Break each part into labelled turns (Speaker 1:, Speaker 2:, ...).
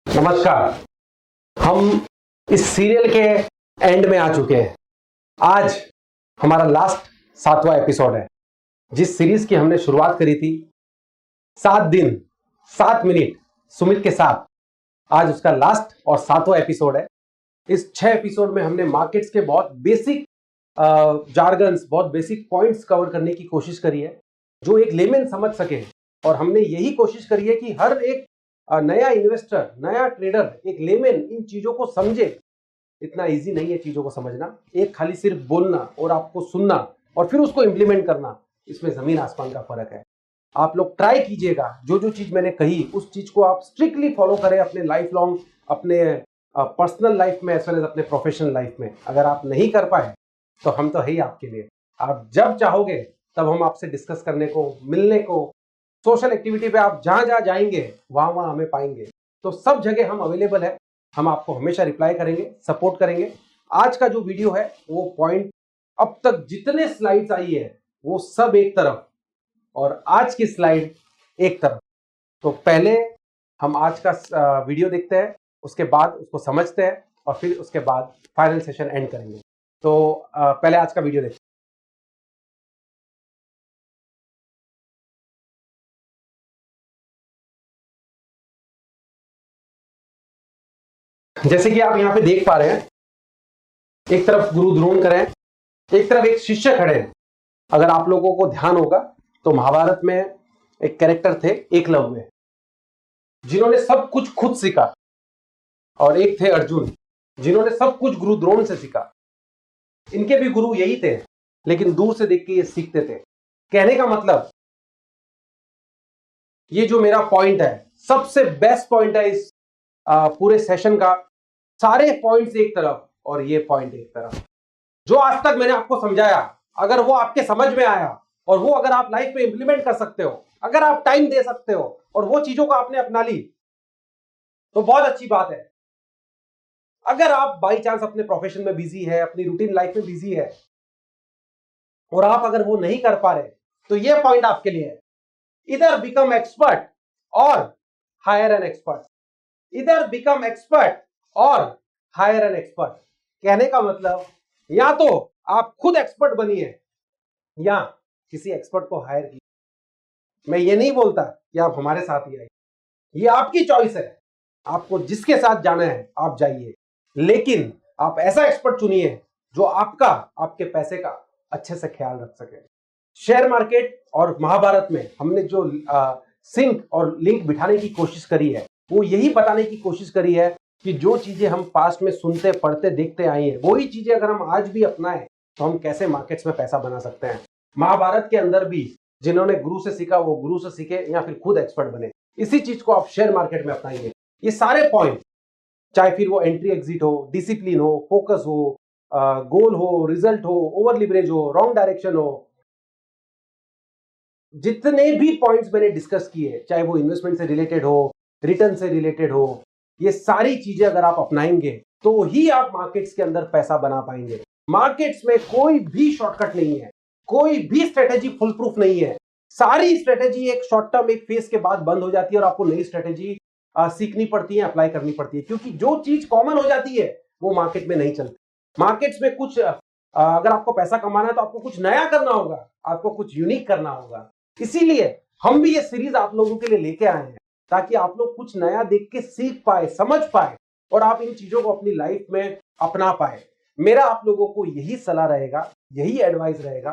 Speaker 1: नमस्कार। हम इस सीरियल के एंड में आ चुके हैं। आज हमारा लास्ट 7वां एपिसोड है। जिस सीरीज की हमने शुरुआत करी थी 7 दिन 7 मिनट सुमित के साथ, आज उसका लास्ट और 7वां एपिसोड है। इस 6 एपिसोड में हमने मार्केट्स के बहुत बेसिक जार्गन्स, बहुत बेसिक पॉइंट्स कवर करने की कोशिश करी है जो एक लेमैन समझ सके। और हमने यही कोशिश करी है कि हर एक नया इन्वेस्टर, नया ट्रेडर, एक लेमैन इन चीजों को समझे। इतना इजी नहीं है चीजों को समझना। एक खाली सिर्फ बोलना और आपको सुनना और फिर उसको इंप्लीमेंट करना, इसमें जमीन आसमान का फर्क है। आप लोग ट्राई कीजिएगा, जो जो चीज मैंने कही उस चीज को आप स्ट्रिक्टली फॉलो करें अपने लाइफ लॉन्ग, अपने पर्सनल लाइफ में एज वेल एज अपने प्रोफेशनल लाइफ में। अगर आप नहीं कर पाए तो हम तो है ही आपके लिए। आप जब चाहोगे तब हम आपसे डिस्कस करने को, मिलने को, सोशल एक्टिविटी पे आप जहां जहां जाएंगे वहां वहां हमें पाएंगे। तो सब जगह हम अवेलेबल है। हम आपको हमेशा रिप्लाई करेंगे, सपोर्ट करेंगे। आज का जो वीडियो है वो पॉइंट, अब तक जितने स्लाइड्स आई है वो सब एक तरफ और आज की स्लाइड एक तरफ। तो पहले हम आज का वीडियो देखते हैं, उसके बाद उसको समझते हैं और फिर उसके बाद फाइनल सेशन एंड करेंगे। तो पहले आज का वीडियो देखते हैं। जैसे कि आप यहाँ पे देख पा रहे हैं, एक तरफ गुरु द्रोण करें, एक तरफ एक शिष्य खड़े हैं। अगर आप लोगों को ध्यान होगा तो महाभारत में एक कैरेक्टर थे एकलव्य, जिन्होंने सब कुछ खुद सीखा, और एक थे अर्जुन, जिन्होंने सब कुछ गुरु द्रोण से सीखा। इनके भी गुरु यही थे, लेकिन दूर से देख के ये सीखते थे। कहने का मतलब, ये जो मेरा पॉइंट है सबसे बेस्ट पॉइंट है इस पूरे सेशन का। सारे पॉइंट्स एक तरफ और ये पॉइंट एक तरफ। जो आज तक मैंने आपको समझाया, अगर वो आपके समझ में आया और वो अगर आप लाइफ में इंप्लीमेंट कर सकते हो, अगर आप टाइम दे सकते हो और वो चीजों को आपने अपना ली, तो बहुत अच्छी बात है। अगर आप बाई चांस अपने प्रोफेशन में बिजी है, अपनी रूटीन लाइफ में बिजी है और आप अगर वो नहीं कर पा रहे, तो ये पॉइंट आपके लिए है। इधर बिकम एक्सपर्ट और हायर एन एक्सपर्ट। इधर बिकम एक्सपर्ट और हायर एन एक्सपर्ट। कहने का मतलब, या तो आप खुद एक्सपर्ट बनिए या किसी एक्सपर्ट को हायर कीजिए। मैं ये नहीं बोलता कि आप हमारे साथ ही आइए, ये आपकी चॉइस है। आपको जिसके साथ जाना है आप जाइए, लेकिन आप ऐसा एक्सपर्ट चुनिए जो आपके पैसे का अच्छे से ख्याल रख सके। शेयर मार्केट और महाभारत में हमने जो सिंक और लिंक बिठाने की कोशिश करी है, वो यही बताने की कोशिश करी है कि जो चीजें हम पास्ट में सुनते, पढ़ते, देखते आए हैं, वही चीजें अगर हम आज भी अपनाएं तो हम कैसे मार्केट्स में पैसा बना सकते हैं। महाभारत के अंदर भी जिन्होंने गुरु से सीखा वो गुरु से सीखे या फिर खुद एक्सपर्ट बने। इसी चीज को आप शेयर मार्केट में अपनाएंगे। ये सारे पॉइंट, चाहे फिर वो एंट्री एग्जिट हो, डिसिप्लिन हो, फोकस हो, गोल हो, रिजल्ट हो, ओवर लिवरेज हो, रॉन्ग डायरेक्शन हो, जितने भी पॉइंट्स मैंने डिस्कस किए, चाहे वो इन्वेस्टमेंट से रिलेटेड हो, रिटर्न से रिलेटेड हो, ये सारी चीजें अगर आप अपनाएंगे तो ही आप मार्केट्स के अंदर पैसा बना पाएंगे। मार्केट्स में कोई भी शॉर्टकट नहीं है, कोई भी स्ट्रेटेजी फुल प्रूफ नहीं है। सारी स्ट्रेटेजी एक शॉर्ट टर्म, एक फेज के बाद बंद हो जाती है और आपको नई स्ट्रेटेजी सीखनी पड़ती है, अप्लाई करनी पड़ती है। क्योंकि जो चीज कॉमन हो जाती है वो मार्केट में नहीं चलती। मार्केट्स में कुछ अगर आपको पैसा कमाना है तो आपको कुछ नया करना होगा, आपको कुछ यूनिक करना होगा। इसीलिए हम भी ये सीरीज आप लोगों के लिए लेके आए हैं, ताकि आप लोग कुछ नया देख के सीख पाए, समझ पाए और आप इन चीजों को अपनी लाइफ में अपना पाए। मेरा आप लोगों को यही सलाह रहेगा, यही एडवाइस रहेगा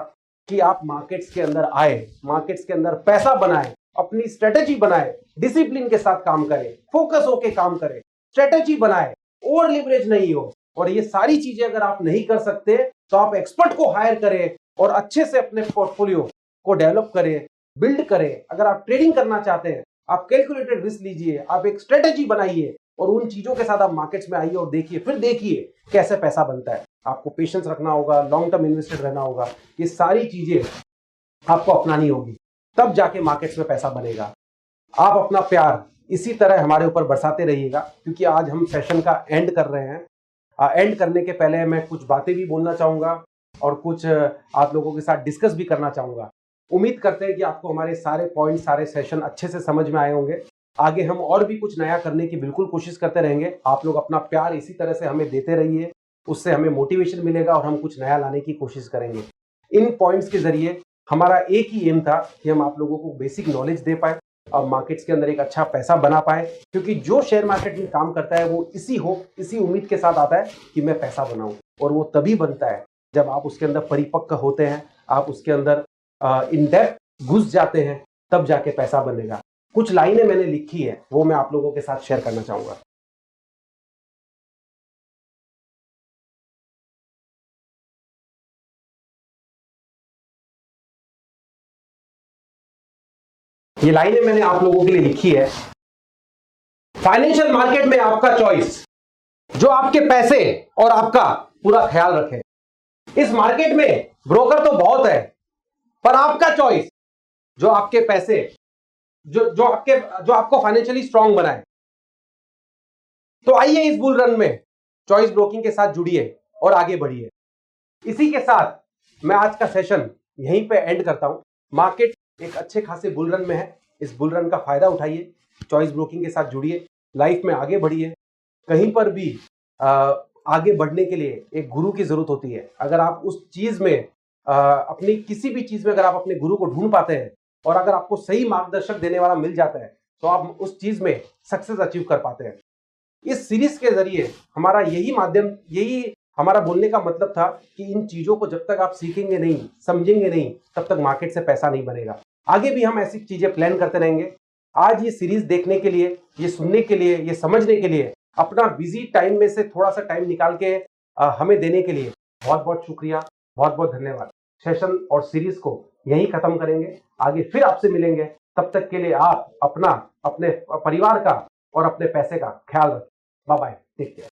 Speaker 1: कि आप मार्केट्स के अंदर आए, मार्केट्स के अंदर पैसा बनाए, अपनी स्ट्रेटेजी बनाए, डिसिप्लिन के साथ काम करें, फोकस होके काम करें, स्ट्रेटेजी बनाए, ओवर लिवरेज नहीं हो। और ये सारी चीजें अगर आप नहीं कर सकते तो आप एक्सपर्ट को हायर करें और अच्छे से अपने पोर्टफोलियो को डेवलप करें, बिल्ड करें। अगर आप ट्रेडिंग करना चाहते हैं, आप कैलकुलेटेड रिस्क लीजिए, आप एक स्ट्रेटेजी बनाइए और उन चीजों के साथ आप मार्केट्स में आइए और देखिए, फिर देखिए कैसे पैसा बनता है। आपको पेशेंस रखना होगा, लॉन्ग टर्म इन्वेस्टेड रहना होगा, ये सारी चीजें आपको अपनानी होगी, तब जाके मार्केट्स में पैसा बनेगा। आप अपना प्यार इसी तरह हमारे ऊपर बरसाते रहिएगा, क्योंकि आज हम सेशन का एंड कर रहे हैं। एंड करने के पहले मैं कुछ बातें भी बोलना चाहूंगा और कुछ आप लोगों के साथ डिस्कस भी करना चाहूंगा। उम्मीद करते हैं कि आपको हमारे सारे पॉइंट, सारे सेशन अच्छे से समझ में आए होंगे। आगे हम और भी कुछ नया करने की बिल्कुल कोशिश करते रहेंगे। आप लोग अपना प्यार इसी तरह से हमें देते रहिए, उससे हमें मोटिवेशन मिलेगा और हम कुछ नया लाने की कोशिश करेंगे। इन पॉइंट्स के जरिए हमारा एक ही एम था कि हम आप लोगों को बेसिक नॉलेज दे पाए और मार्केट्स के अंदर एक अच्छा पैसा बना पाए, क्योंकि जो शेयर मार्केट में काम करता है वो इसी उम्मीद के साथ आता है कि मैं पैसा बनाऊं, और वो तभी बनता है जब आप उसके अंदर परिपक्व होते हैं, आप उसके अंदर इन डेप्थ घुस जाते हैं, तब जाके पैसा बनेगा। कुछ लाइनें मैंने लिखी है, वो मैं आप लोगों के साथ शेयर करना चाहूंगा। ये लाइनें मैंने आप लोगों के लिए लिखी है। फाइनेंशियल मार्केट में आपका चॉइस, जो आपके पैसे और आपका पूरा ख्याल रखे। इस मार्केट में ब्रोकर तो बहुत है, पर आपका चॉइस, जो आपके पैसे, जो आपको फाइनेंशियली स्ट्रांग बनाए। तो आइए इस बुल रन में चॉइस ब्रोकिंग के साथ जुड़िए और आगे बढ़िए। इसी के साथ मैं आज का सेशन यहीं पे एंड करता हूं। मार्केट एक अच्छे खासे बुल रन में है, इस बुल रन का फायदा उठाइए, चॉइस ब्रोकिंग के साथ जुड़िए, लाइफ में आगे बढ़िए। कहीं पर भी आगे बढ़ने के लिए एक गुरु की जरूरत होती है। अगर आप उस चीज में अपनी किसी भी चीज में अगर आप अपने गुरु को ढूंढ पाते हैं और अगर आपको सही मार्गदर्शक देने वाला मिल जाता है, तो आप उस चीज में सक्सेस अचीव कर पाते हैं। इस सीरीज के जरिए हमारा यही हमारा बोलने का मतलब था कि इन चीजों को जब तक आप सीखेंगे नहीं, समझेंगे नहीं, तब तक मार्केट से पैसा नहीं बनेगा। आगे भी हम ऐसी चीजें प्लान करते रहेंगे। आज ये सीरीज देखने के लिए, ये सुनने के लिए, ये समझने के लिए, अपना बिजी टाइम में से थोड़ा सा टाइम निकाल के हमें देने के लिए बहुत बहुत शुक्रिया, बहुत बहुत धन्यवाद। सेशन और सीरीज को यहीं खत्म करेंगे, आगे फिर आपसे मिलेंगे। तब तक के लिए आप अपना, अपने परिवार का और अपने पैसे का ख्याल रखें। Bye bye, take care.